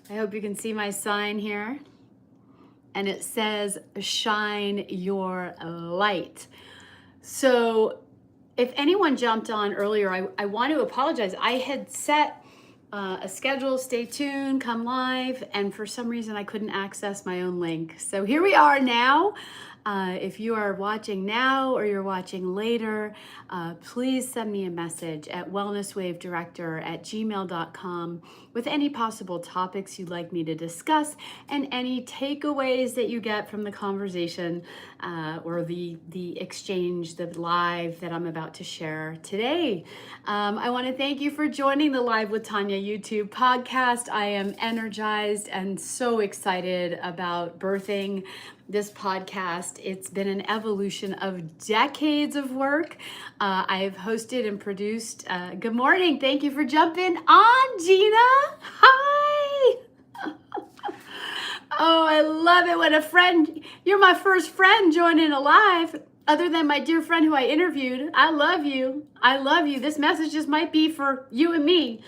I hope you can see my sign here. And it says, shine your light. So if anyone jumped on earlier, I want to apologize. I had set a schedule, stay tuned, come live, and for some reason I couldn't access my own link. So here we are now. If you are watching now or you're watching later, please send me a message at wellnesswavedirector@gmail.com with any possible topics you'd like me to discuss and any takeaways that you get from the conversation or the exchange, the live that I'm about to share today. I want to thank you for joining the Live with Tania YouTube podcast. I am energized and so excited about birthing this podcast. It's been an evolution of decades of work. I've hosted and produced. Good morning. Thank you for jumping on, Gina. Hi. Oh, I love it when a friend, you're my first friend joining a live, other than my dear friend who I interviewed. I love you. I love you. This message just might be for you and me.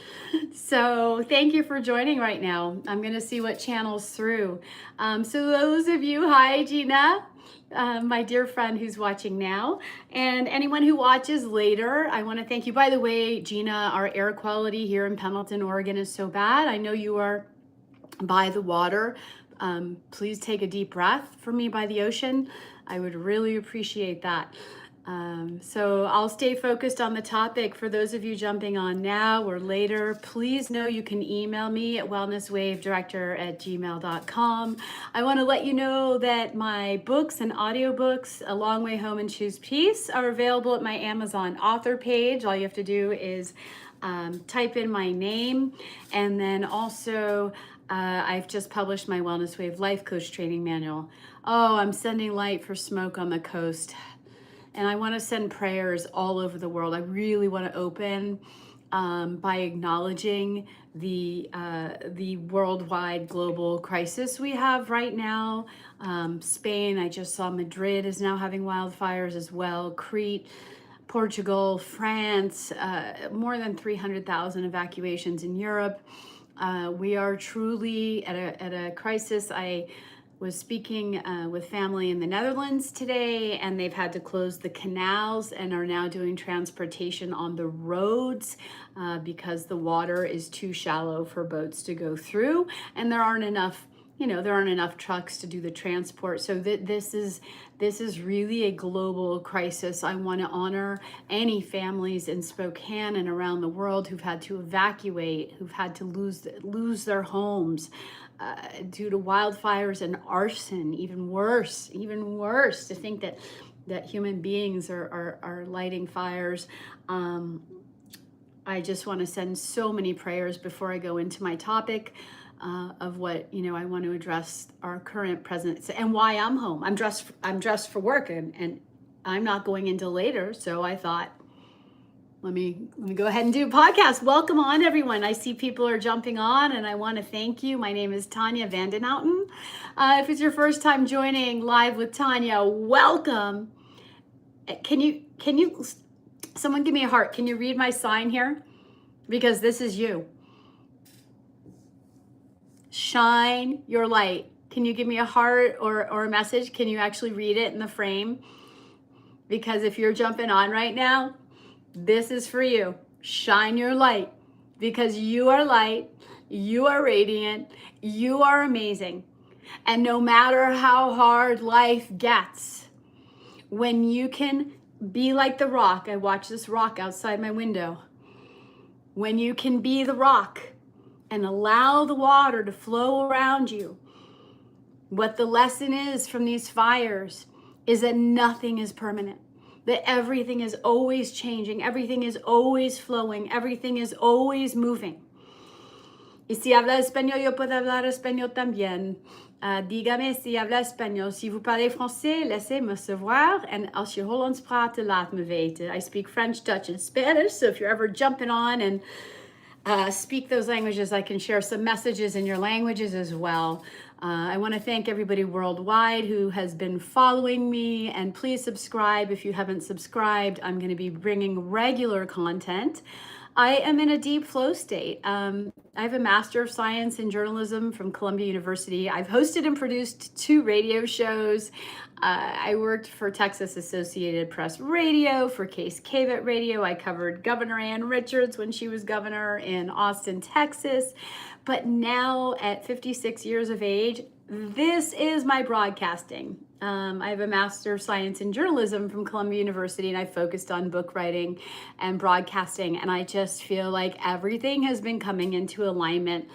So thank you for joining right now. I'm going to see what channels through. So those of you, hi, Gina. My dear friend who's watching now, and anyone who watches later, I want to thank you. By the way, Gina, our air quality here in Pendleton, Oregon is so bad. I know you are by the water. Please take a deep breath for me by the ocean. I would really appreciate that. So I'll stay focused on the topic. For those of you jumping on now or later, please know you can email me at wellnesswavedirector@gmail.com. I want to let you know that my books and audiobooks, A Long Way Home and Choose Peace, are available at my Amazon author page. All you have to do is type in my name, and then also I've just published my Wellness Wave Life Coach Training Manual. Oh, I'm sending light for smoke on the coast. And I want to send prayers all over the world. I really want to open by acknowledging the worldwide global crisis we have right now. Spain, I just saw Madrid is now having wildfires as well. Crete, Portugal, France, more than 300,000 evacuations in Europe. We are truly at a crisis. I was speaking with family in the Netherlands today, and they've had to close the canals and are now doing transportation on the roads because the water is too shallow for boats to go through, and there aren't enough trucks to do the transport. So this is really a global crisis. I want to honor any families in Spokane and around the world who've had to evacuate, who've had to lose their homes due to wildfires and arson. Even worse to think that human beings are lighting fires. I just want to send so many prayers before I go into my topic of what I want to address our current present and why I'm home. I'm dressed for work, and I'm not going into later. So I thought, let me go ahead and do a podcast. Welcome on, everyone. I see people are jumping on, and I want to thank you. My name is Tania Vandenhouten. If it's your first time joining Live with Tania, welcome. Can you someone give me a heart? Can you read my sign here? Because this is you. Shine your light. Can you give me a heart or a message? Can you actually read it in the frame? Because if you're jumping on right now, this is for you. Shine your light, because you are light, you are radiant, you are amazing. And no matter how hard life gets, when you can be like the rock, I watch this rock outside my window. When you can be the rock and allow the water to flow around you, what the lesson is from these fires is that nothing is permanent. That everything is always changing, everything is always flowing, everything is always moving. Y si habla español, yo puedo hablar español también. Dígame si habla español. Si vous parlez français, laissez-moi savoir. En als je Hollands praat, laat me weten. I speak French, Dutch, and Spanish, so if you're ever jumping on and speak those languages, I can share some messages in your languages as well. I want to thank everybody worldwide who has been following me, and please subscribe if you haven't subscribed. I'm going to be bringing regular content I am in a deep flow state. I have a Master of Science in Journalism from Columbia University. I've hosted and produced 2 radio shows. I worked for Texas Associated Press Radio, for Case KVET Radio. I covered Governor Ann Richards when she was governor in Austin, Texas. But now at 56 years of age, this is my broadcasting. I have a Master of Science in Journalism from Columbia University, and I focused on book writing and broadcasting. And I just feel like everything has been coming into alignment.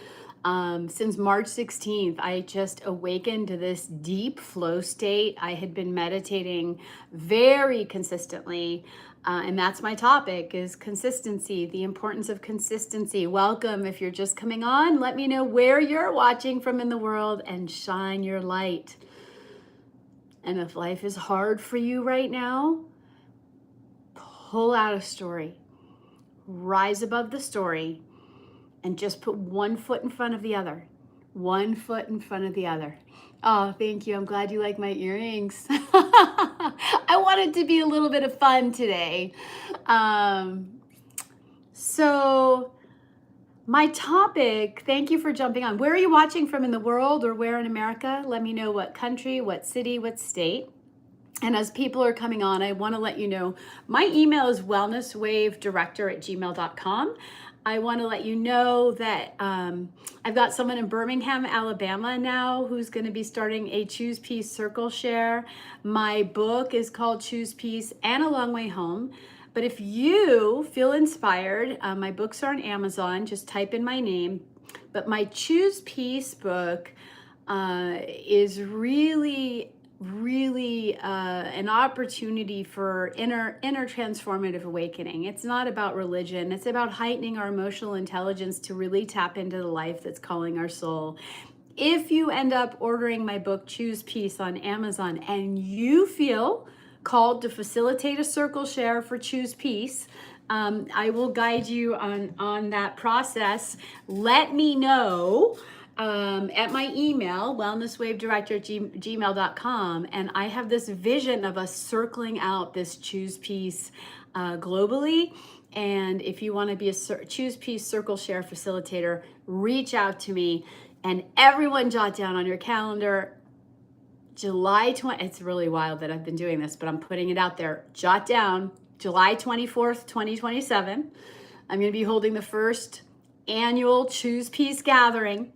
Since March 16th, I just awakened to this deep flow state. I had been meditating very consistently. And that's my topic, is consistency, the importance of consistency. Welcome. If you're just coming on, let me know where you're watching from in the world and shine your light. And if life is hard for you right now, pull out a story, rise above the story, and just put one foot in front of the other. One foot in front of the other. Oh, thank you. I'm glad you like my earrings. I wanted to be a little bit of fun today. So my topic, thank you for jumping on. Where are you watching from in the world, or where in America? Let me know what country, what city, what state. And as people are coming on, I want to let you know my email is wellnesswavedirector@gmail.com. I want to let you know that I've got someone in Birmingham, Alabama now who's going to be starting a Choose Peace Circle Share. My book is called Choose Peace and A Long Way Home. But if you feel inspired, my books are on Amazon. Just type in my name. But my Choose Peace book is really an opportunity for inner transformative awakening. It's not about religion. It's about heightening our emotional intelligence to really tap into the life that's calling our soul. If you end up ordering my book, Choose Peace, on Amazon, and you feel called to facilitate a circle share for Choose Peace, I will guide you on that process. Let me know at my email, wellnesswavedirector@gmail.com, and I have this vision of us circling out this Choose Peace globally. And if you want to be a Choose Peace Circle Share facilitator, reach out to me. And everyone, jot down on your calendar, July 20th, it's really wild that I've been doing this, but I'm putting it out there. Jot down, July 24th, 2027. I'm going to be holding the first annual Choose Peace gathering.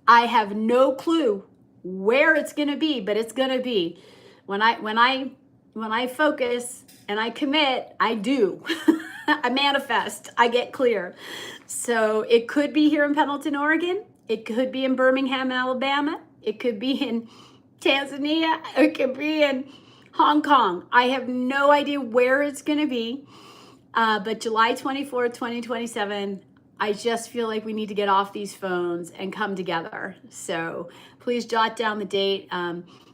I have no clue where it's going to be, but it's going to be. When I focus and I commit, I do. I manifest, I get clear. So it could be here in Pendleton, Oregon. It could be in Birmingham, Alabama. It could be in Tanzania. It could be in Hong Kong. I have no idea where it's going to be. But July 24th, 2027, I just feel like we need to get off these phones and come together. So please jot down the date.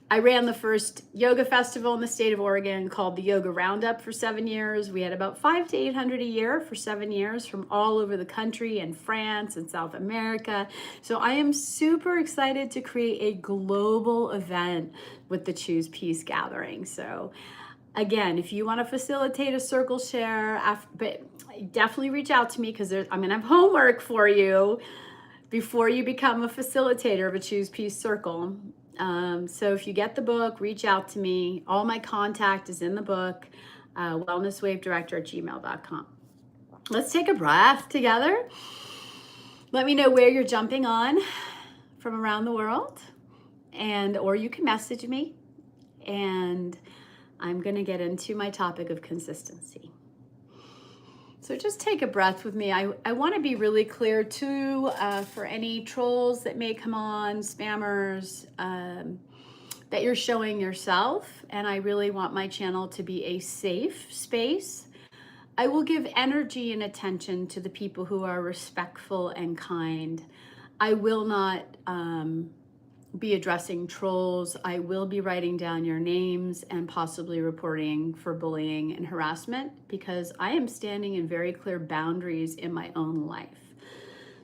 I ran the first yoga festival in the state of Oregon called the Yoga Roundup for 7 years. We had about 500 to 800 a year for 7 years from all over the country, and France and South America. So I am super excited to create a global event with the Choose Peace gathering. So again, if you want to facilitate a circle share, but definitely reach out to me, because I'm going to have homework for you before you become a facilitator of a Choose Peace Circle. So if you get the book, reach out to me. All my contact is in the book, wellnesswavedirector@gmail.com. Let's take a breath together. Let me know where you're jumping on from around the world, or you can message me, and I'm going to get into my topic of consistency. So just take a breath with me. I want to be really clear too, for any trolls that may come on, spammers, that you're showing yourself. And I really want my channel to be a safe space. I will give energy and attention to the people who are respectful and kind. I will not be addressing trolls. I will be writing down your names and possibly reporting for bullying and harassment, because I am standing in very clear boundaries in my own life.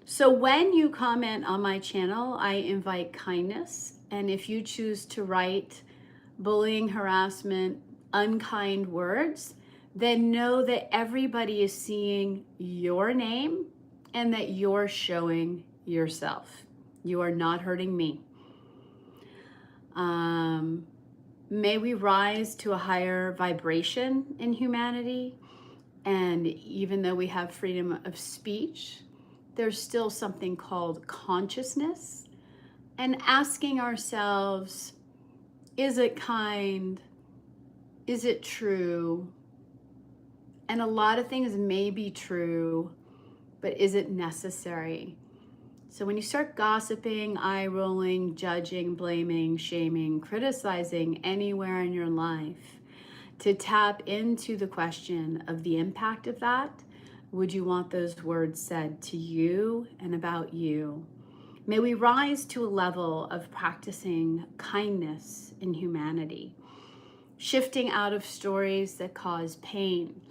So when you comment on my channel, I invite kindness. And if you choose to write bullying, harassment, unkind words, then know that everybody is seeing your name and that you're showing yourself. You are not hurting me. May we rise to a higher vibration in humanity. And even though we have freedom of speech, there's still something called consciousness. And asking ourselves, is it kind? Is it true? And a lot of things may be true, but is it necessary? So when you start gossiping, eye rolling, judging, blaming, shaming, criticizing anywhere in your life, to tap into the question of the impact of that, would you want those words said to you and about you? May we rise to a level of practicing kindness in humanity, shifting out of stories that cause pain,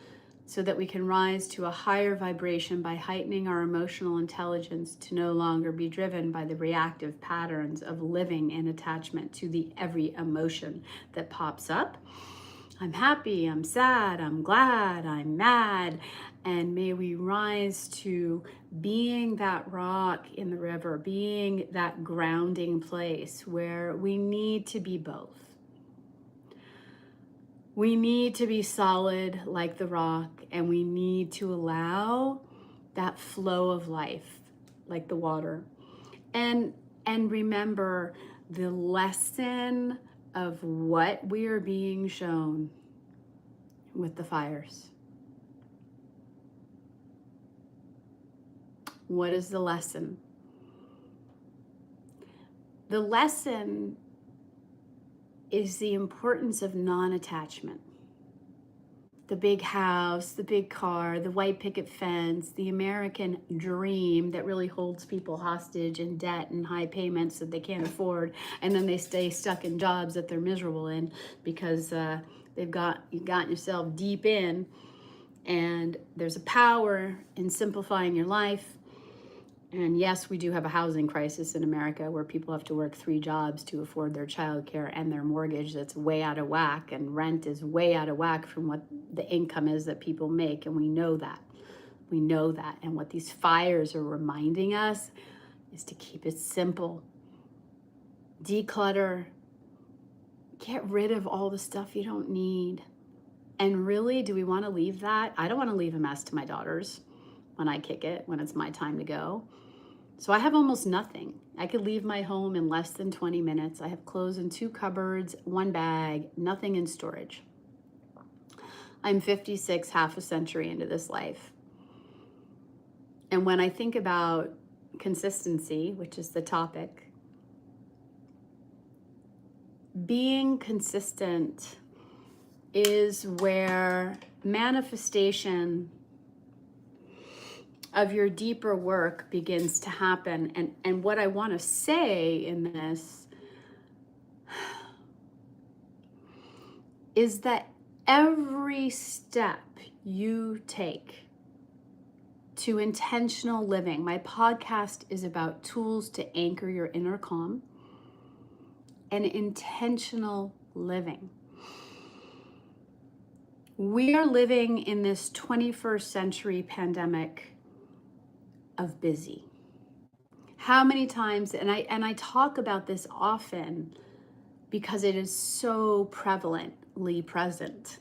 so that we can rise to a higher vibration by heightening our emotional intelligence to no longer be driven by the reactive patterns of living in attachment to the every emotion that pops up. I'm happy, I'm sad, I'm glad, I'm mad. And may we rise to being that rock in the river, being that grounding place where we need to be both. We need to be solid like the rock, and we need to allow that flow of life like the water. And remember the lesson of what we are being shown with the fires. What is the lesson? The lesson is the importance of non-attachment. The big house, the big car, the white picket fence, the American dream that really holds people hostage in debt and high payments that they can't afford, and then they stay stuck in jobs that they're miserable in because you've gotten yourself deep in. And there's a power in simplifying your life. And yes, we do have a housing crisis in America where people have to work 3 jobs to afford their childcare and their mortgage that's way out of whack, and rent is way out of whack from what the income is that people make. And we know that. We know that. And what these fires are reminding us is to keep it simple. Declutter. Get rid of all the stuff you don't need. And really, do we want to leave that? I don't want to leave a mess to my daughters when I kick it, when it's my time to go. So I have almost nothing. I could leave my home in less than 20 minutes. I have clothes in 2 cupboards, 1 bag, nothing in storage. I'm 56, half a century into this life. And when I think about consistency, which is the topic, being consistent is where manifestation of your deeper work begins to happen. And what I want to say in this is that every step you take to intentional living, my podcast is about tools to anchor your inner calm and intentional living. We are living in this 21st century pandemic of busy. How many times, and I talk about this often because it is so prevalently present,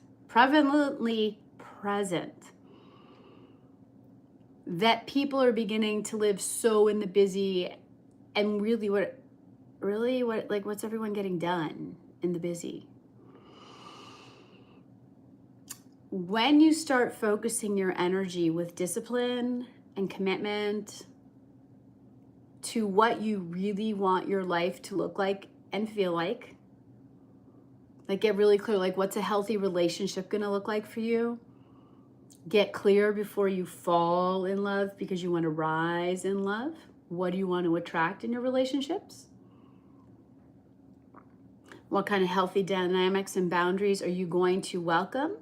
that people are beginning to live so in the busy. And really what's everyone getting done in the busy? When you start focusing your energy with discipline and commitment to what you really want your life to look like and feel like get really clear, like what's a healthy relationship gonna look like for you? Get clear before you fall in love, because you want to rise in love. What do you want to attract in your relationships? What kind of healthy dynamics and boundaries are you going to welcome?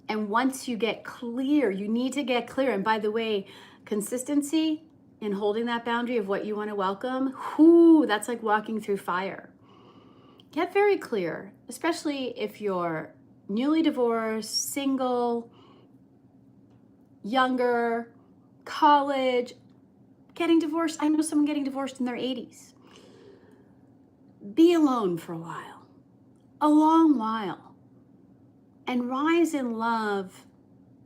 And once you get clear, you need to get clear. And by the way, consistency in holding that boundary of what you want to welcome, that's like walking through fire. Get very clear, especially if you're newly divorced, single, younger, college, getting divorced. I know someone getting divorced in their 80s. Be alone for a long while, and rise in love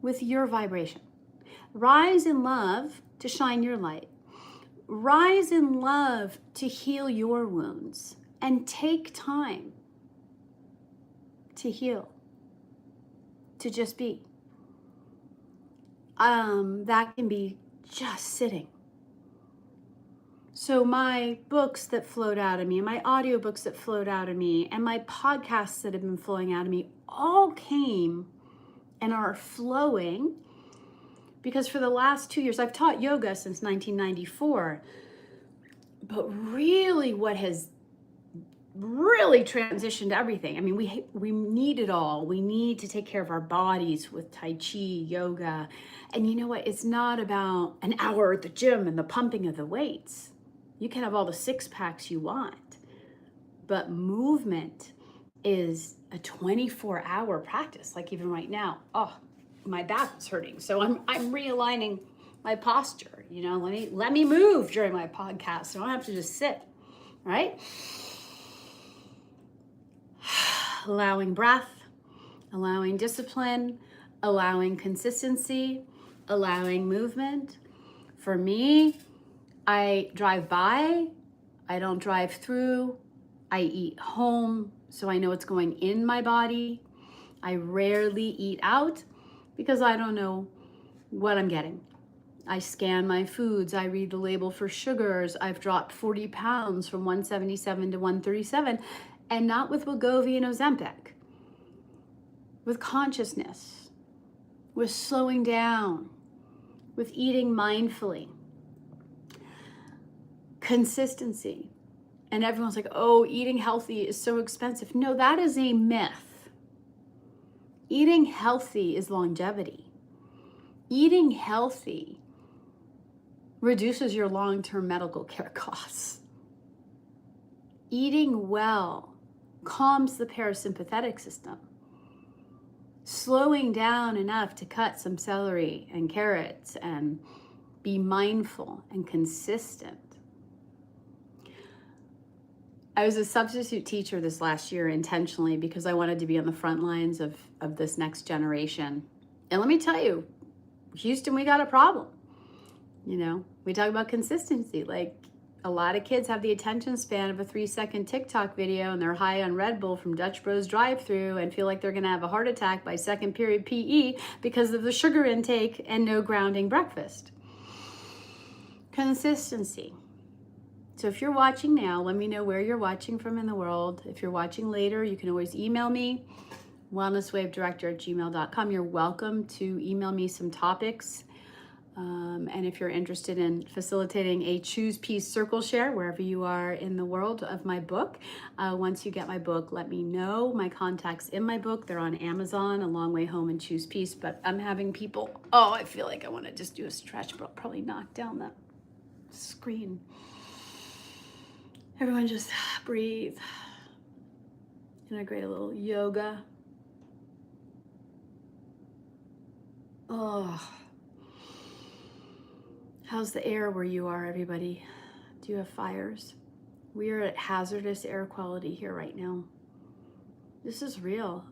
with your vibration. Rise in love to shine your light. Rise in love to heal your wounds, and take time to heal, to just be. That can be just sitting. So my books that flowed out of me, my audiobooks that flowed out of me, and my podcasts that have been flowing out of me all came and are flowing because for the last 2 years, I've taught yoga since 1994, but really what has really transitioned everything. I mean, we need it all. We need to take care of our bodies with Tai Chi, yoga. And you know what? It's not about an hour at the gym and the pumping of the weights. You can have all the six packs you want, but movement is a 24-hour practice. Like even right now, my back is hurting. So I'm realigning my posture. You know, let me move during my podcast. So I don't have to just sit, right? Allowing breath, allowing discipline, allowing consistency, allowing movement. For me, I drive by, I don't drive through, I eat home, so I know what's going in my body. I rarely eat out because I don't know what I'm getting. I scan my foods, I read the label for sugars. I've dropped 40 pounds from 177 to 137, and not with Wegovy and Ozempic, with consciousness, with slowing down, with eating mindfully. Consistency. And everyone's like, oh, eating healthy is so expensive. No, that is a myth. Eating healthy is longevity. Eating healthy reduces your long-term medical care costs. Eating well calms the parasympathetic system. Slowing down enough to cut some celery and carrots and be mindful and consistent. I was a substitute teacher this last year intentionally because I wanted to be on the front lines of this next generation. And let me tell you, Houston, we got a problem. You know, we talk about consistency. Like a lot of kids have the attention span of a 3-second TikTok video and they're high on Red Bull from Dutch Bros drive-thru and feel like they're gonna have a heart attack by second period PE because of the sugar intake and no grounding breakfast. Consistency. So if you're watching now, let me know where you're watching from in the world. If you're watching later, you can always email me, wellnesswavedirector@gmail.com. You're welcome to email me some topics. And if you're interested in facilitating a Choose Peace circle share, wherever you are in the world of my book, once you get my book, let me know. My contacts in my book, they're on Amazon, A Long Way Home and Choose Peace. But I'm having people, I feel like I want to just do a stretch, but I'll probably knock down the screen. Everyone just breathe. Integrate a little yoga. How's the air where you are, everybody? Do you have fires? We are at hazardous air quality here right now. This is real.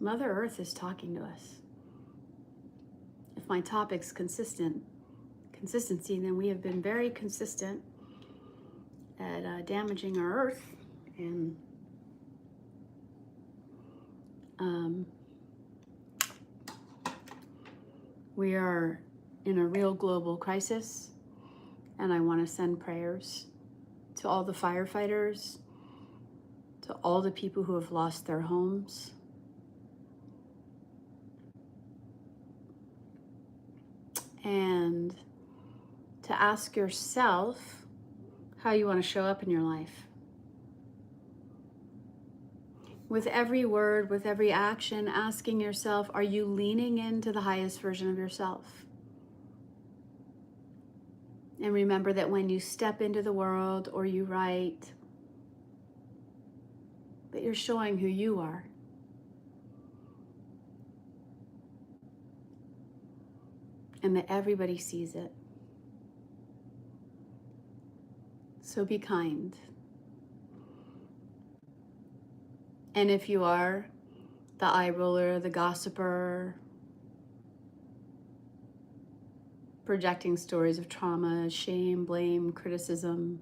Mother Earth is talking to us. If my topic's consistency, then we have been very consistent at damaging our earth, and we are in a real global crisis, and I want to send prayers to all the firefighters, to all the people who have lost their homes, and to ask yourself how you want to show up in your life. With every word, with every action, asking yourself, are you leaning into the highest version of yourself? And remember that when you step into the world or you write, that you're showing who you are. and that everybody sees it. So be kind. And if you are the eye roller, the gossiper, projecting stories of trauma, shame, blame, criticism,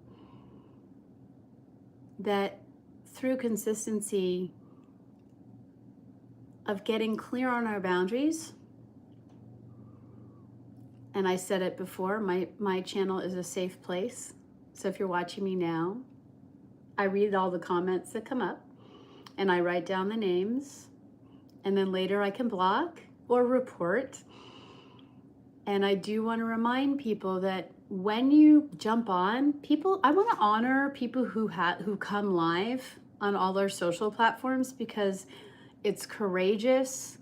that through consistency of getting clear on our boundaries, and I said it before, my channel is a safe place. So if you're watching me now, I read all the comments that come up and I write down the names, and then later I can block or report. And I do want to remind people that when you jump on, I want to honor people who come live on all our social platforms, because it's courageous.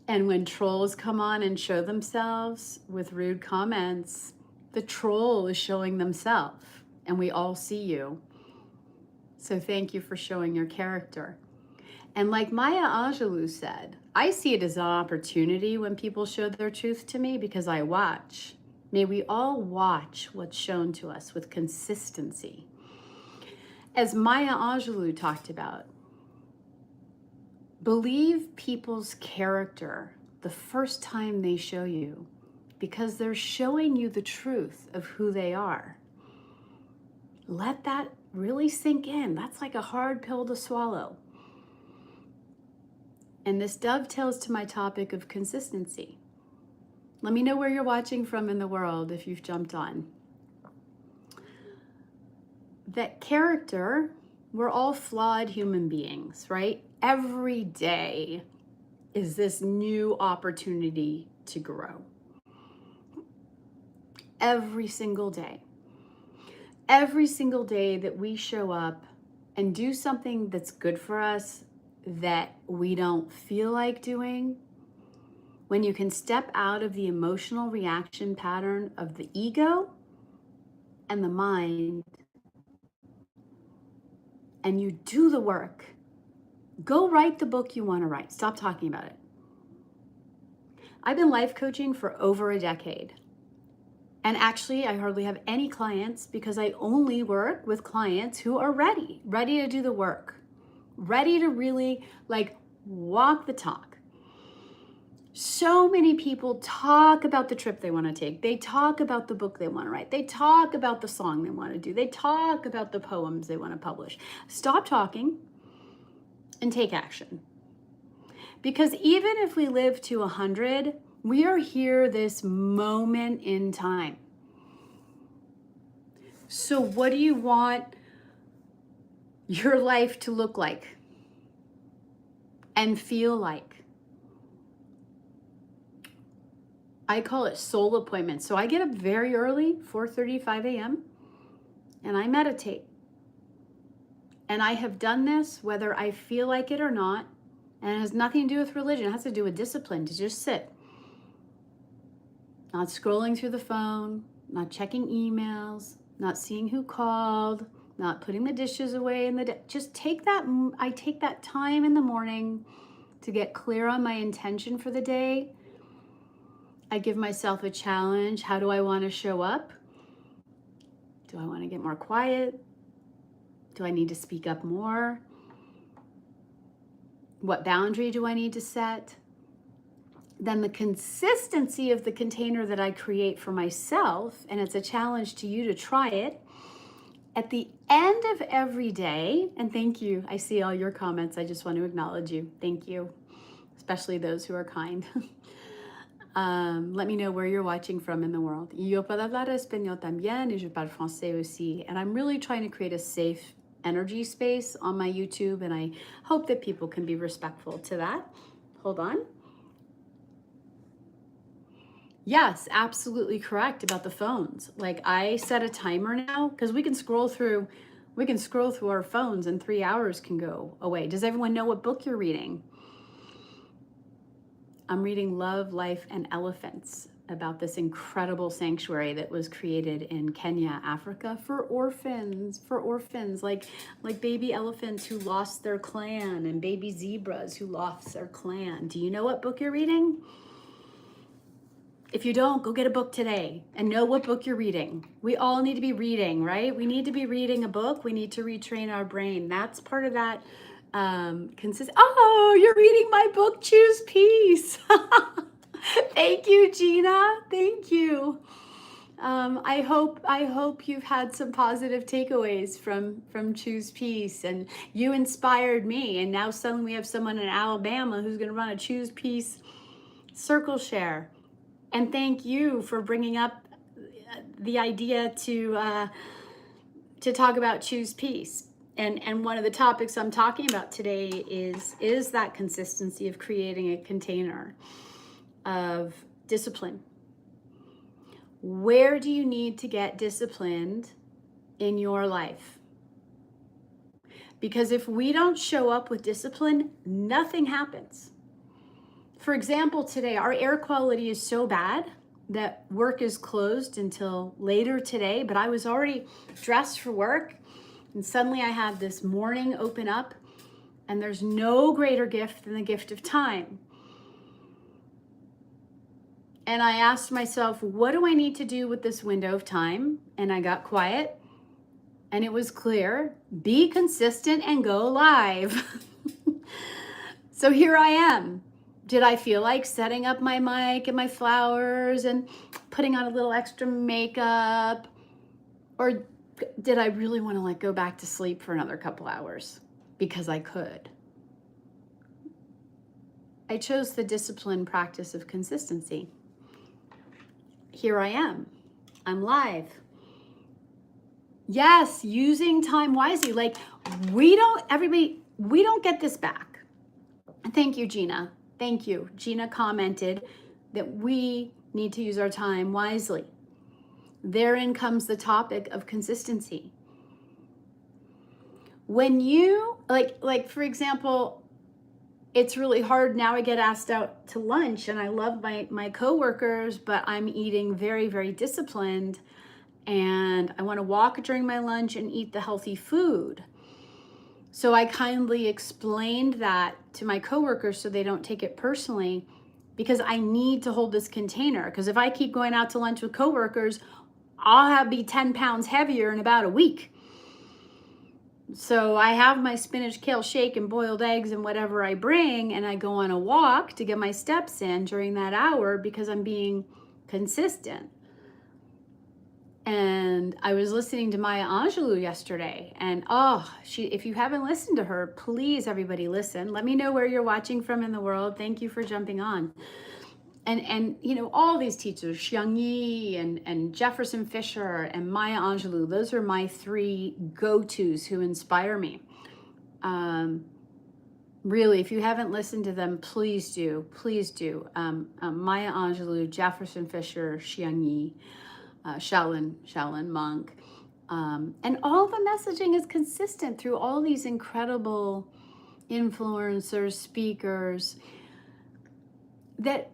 And when trolls come on and show themselves with rude comments, the troll is showing themselves, and we all see you. So thank you for showing your character. And like Maya Angelou said, I see it as an opportunity when people show their truth to me, because I watch. May we all watch what's shown to us with consistency. As Maya Angelou talked about, believe people's character the first time they show you, because they're showing you the truth of who they are. Let that really sink in. That's like a hard pill to swallow. And this dovetails to my topic of consistency. Let me know where you're watching from in the world if you've jumped on. That character, we're all flawed human beings, right? Every day is this new opportunity to grow. Every single day. Every single day that we show up and do something that's good for us that we don't feel like doing, when you can step out of the emotional reaction pattern of the ego and the mind, and you do the work, go write the book you want to write. Stop talking about it. I've been life coaching for over a decade. And actually, I hardly have any clients, because I only work with clients who are ready to do the work, ready to really walk the talk. So many people talk about the trip they want to take. They talk about the book they want to write. They talk about the song they want to do. They talk about the poems they want to publish. Stop talking and take action. Because even if we live to 100, we are here this moment in time. So what do you want your life to look like and feel like? I call it soul appointments. So I get up very early, 4:35 a.m., and I meditate. And I have done this whether I feel like it or not, and it has nothing to do with religion. It has to do with discipline, to just sit. Not scrolling through the phone, not checking emails, not seeing who called, not putting the dishes away in the just take that. I take that time in the morning to get clear on my intention for the day. I give myself a challenge. How do I want to show up? Do I want to get more quiet? Do I need to speak up more? What boundary do I need to set? Then the consistency of the container that I create for myself, and it's a challenge to you to try it, at the end of every day, and thank you, I see all your comments, I just want to acknowledge you, thank you, especially those who are kind. Let me know where you're watching from in the world. Yo puedo hablar español también, y je parle français aussi, and I'm really trying to create a safe energy space on my YouTube, and I hope that people can be respectful to that. Hold on. Yes, absolutely correct about the phones. Like, I set a timer now, because we can scroll through our phones and 3 hours can go away. Does everyone know what book you're reading? I'm reading Love, Life, and Elephants, about this incredible sanctuary that was created in Kenya, Africa, for orphans, like baby elephants who lost their clan and baby zebras who lost their clan. Do you know what book you're reading? If you don't, go get a book today and know what book you're reading. We all need to be reading, right? We need to be reading a book. We need to retrain our brain. That's part of that Oh, you're reading my book, Choose Peace. Thank you, Gina. Thank you. I hope you've had some positive takeaways from Choose Peace, and you inspired me. And now suddenly we have someone in Alabama who's going to run a Choose Peace circle share. And thank you for bringing up the idea to talk about Choose Peace. And one of the topics I'm talking about today is that consistency of creating a container of discipline. Where do you need to get disciplined in your life? Because if we don't show up with discipline, nothing happens. For example, today, our air quality is so bad that work is closed until later today, but I was already dressed for work, and suddenly I had this morning open up, and there's no greater gift than the gift of time. And I asked myself, what do I need to do with this window of time? And I got quiet, and it was clear: be consistent and go live. So here I am. Did I feel like setting up my mic and my flowers and putting on a little extra makeup? Or did I really want to go back to sleep for another couple hours because I could? I chose the disciplined practice of consistency. Here I am. I'm live. Yes, using time wisely. We don't get this back. Thank you, Gina. Thank you. Gina commented that we need to use our time wisely. Therein comes the topic of consistency. When you, for example, it's really hard now. I get asked out to lunch, and I love my coworkers, but I'm eating very, very disciplined, and I want to walk during my lunch and eat the healthy food. So I kindly explained that to my coworkers so they don't take it personally, because I need to hold this container. Because if I keep going out to lunch with coworkers, I'll be 10 pounds heavier in about a week. So I have my spinach kale shake and boiled eggs and whatever I bring, and I go on a walk to get my steps in during that hour because I'm being consistent. And I was listening to Maya Angelou yesterday, and if you haven't listened to her, please, everybody, listen. Let me know where you're watching from in the world. Thank you for jumping on. And all these teachers, Xiang Yi and Jefferson Fisher and Maya Angelou, those are my three go-tos who inspire me. Really, if you haven't listened to them, please do. Please do. Maya Angelou, Jefferson Fisher, Xiang Yi, Shaolin monk. And all the messaging is consistent through all these incredible influencers, speakers, that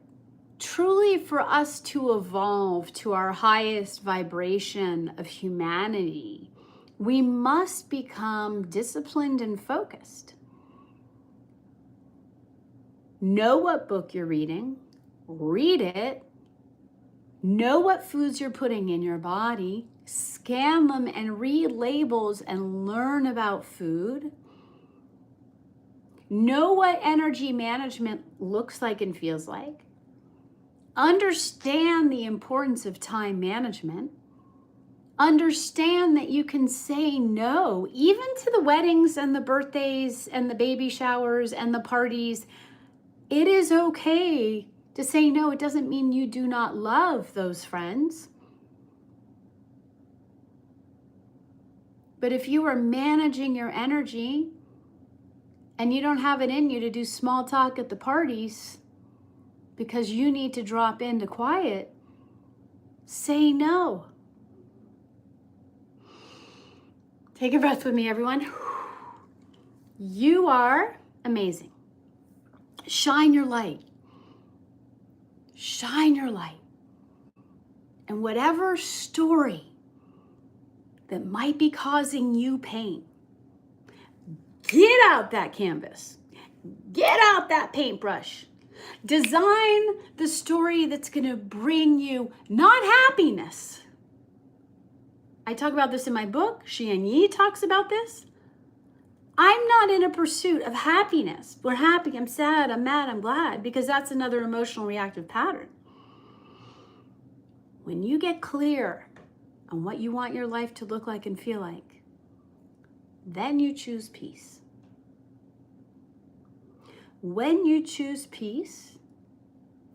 truly, for us to evolve to our highest vibration of humanity, we must become disciplined and focused. Know what book you're reading, read it. Know what foods you're putting in your body, scan them and read labels and learn about food. Know what energy management looks like and feels like. Understand the importance of time management. Understand that you can say no, even to the weddings and the birthdays and the baby showers and the parties. It is okay to say no. It doesn't mean you do not love those friends. But if you are managing your energy and you don't have it in you to do small talk at the parties because you need to drop into quiet, say no. Take a breath with me, everyone. You are amazing. Shine your light. Shine your light. And whatever story that might be causing you pain, get out that canvas. Get out that paintbrush. Design the story that's going to bring you not happiness. I talk about this in my book. Xian Yi talks about this. I'm not in a pursuit of happiness. We're happy, I'm sad, I'm mad, I'm glad, because that's another emotional reactive pattern. When you get clear on what you want your life to look like and feel like, then you choose peace. When you choose peace,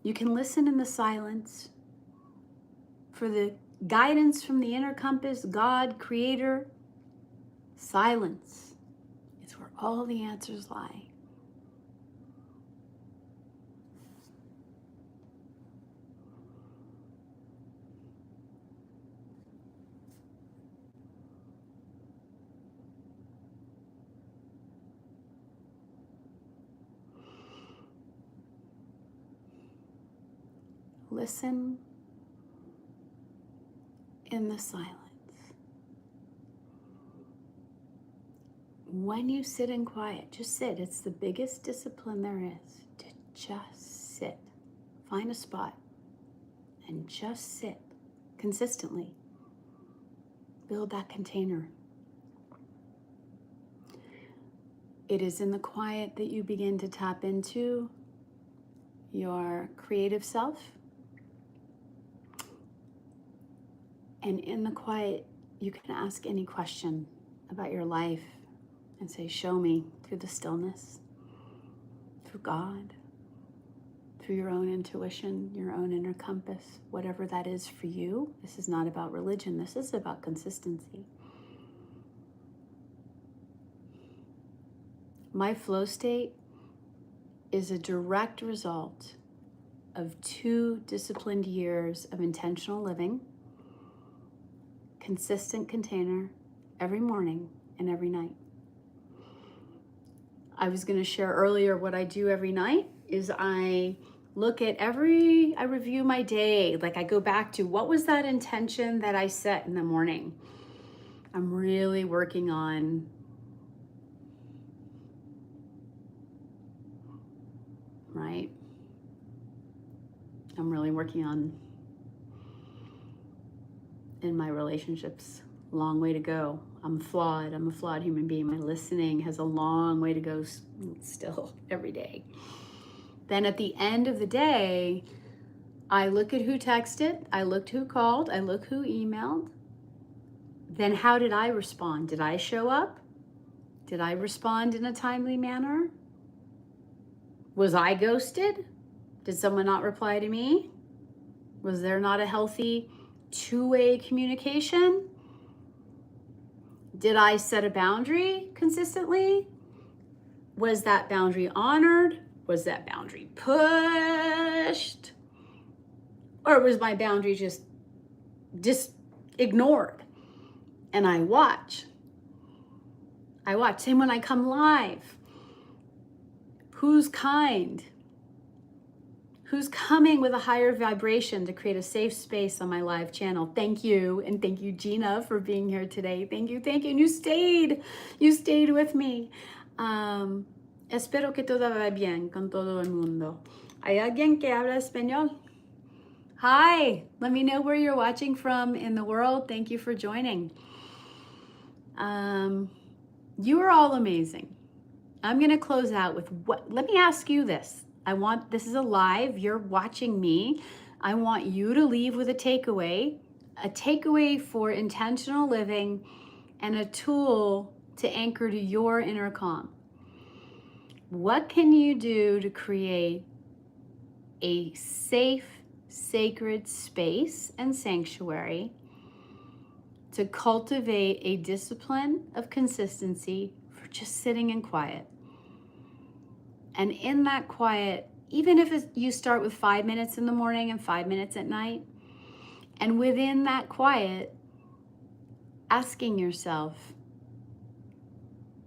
you can listen in the silence for the guidance from the inner compass, God, Creator. Silence is where all the answers lie. Listen in the silence. When you sit in quiet, just sit. It's the biggest discipline there is, to just sit. Find a spot and just sit consistently. Build that container. It is in the quiet that you begin to tap into your creative self. And in the quiet, you can ask any question about your life and say, show me, through the stillness, through God, through your own intuition, your own inner compass, whatever that is for you. This is not about religion. This is about consistency. My flow state is a direct result of 2 disciplined years of intentional living, consistent container every morning and every night. I was going to share earlier what I do every night is I review my day. Like I go back to what was that intention that I set in the morning. I'm really working on in my relationships. Long way to go. I'm flawed. I'm a flawed human being. My listening has a long way to go still every day. Then at the end of the day, I look at who texted, I looked who called, I look who emailed. Then how did I respond? Did I show up? Did I respond in a timely manner? Was I ghosted? Did someone not reply to me? Was there not a healthy two-way communication? Did I set a boundary consistently? Was that boundary honored? Was that boundary pushed? Or was my boundary just ignored? And I watch. Same when I come live. Who's kind? Who's coming with a higher vibration to create a safe space on my live channel? Thank you. And thank you, Gina, for being here today. Thank you. And you stayed with me. Espero que todo va bien con todo el mundo. ¿Hay alguien que habla español? Hi, let me know where you're watching from in the world. Thank you for joining. You are all amazing. I'm going to close out with let me ask you this. This is a live, you're watching me. I want you to leave with a takeaway for intentional living and a tool to anchor to your inner calm. What can you do to create a safe, sacred space and sanctuary to cultivate a discipline of consistency for just sitting in quiet? And in that quiet, even if you start with 5 minutes in the morning and 5 minutes at night, and within that quiet, asking yourself,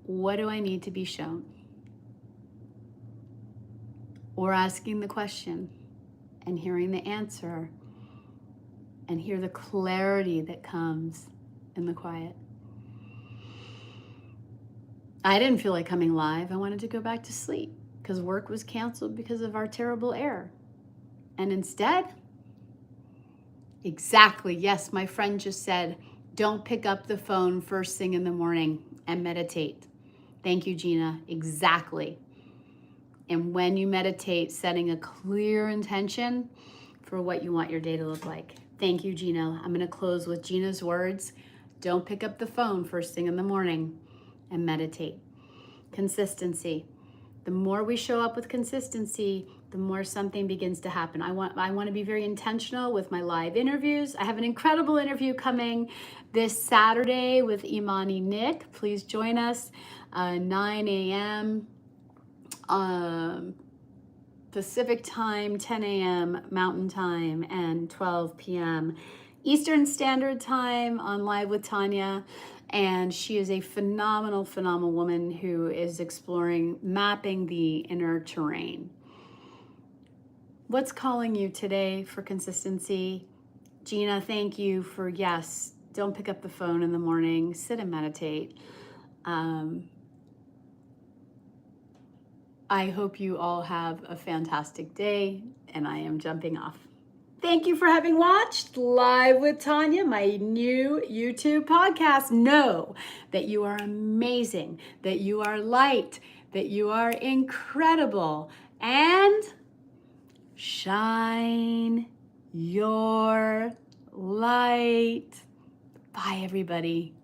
what do I need to be shown? Or asking the question and hearing the answer and hear the clarity that comes in the quiet. I didn't feel like coming live. I wanted to go back to sleep, because work was canceled because of our terrible air. And instead, exactly, yes, my friend just said, don't pick up the phone first thing in the morning and meditate. Thank you, Gina. Exactly. And when you meditate, setting a clear intention for what you want your day to look like. Thank you, Gina. I'm going to close with Gina's words. Don't pick up the phone first thing in the morning and meditate. Consistency. The more we show up with consistency, the more something begins to happen. I want to be very intentional with my live interviews. I have an incredible interview coming this Saturday with Imani Nick. Please join us 9 a.m. Pacific time, 10 a.m. Mountain time, and 12 p.m. Eastern Standard Time on Live with Tania. And she is a phenomenal, phenomenal woman who is exploring mapping the inner terrain. What's calling you today for consistency? Gina, thank you for, yes, don't pick up the phone in the morning, sit and meditate. I hope you all have a fantastic day, and I am jumping off. Thank you for having watched Live with Tania, my new YouTube podcast. Know that you are amazing, that you are light, that you are incredible, and shine your light. Bye, everybody.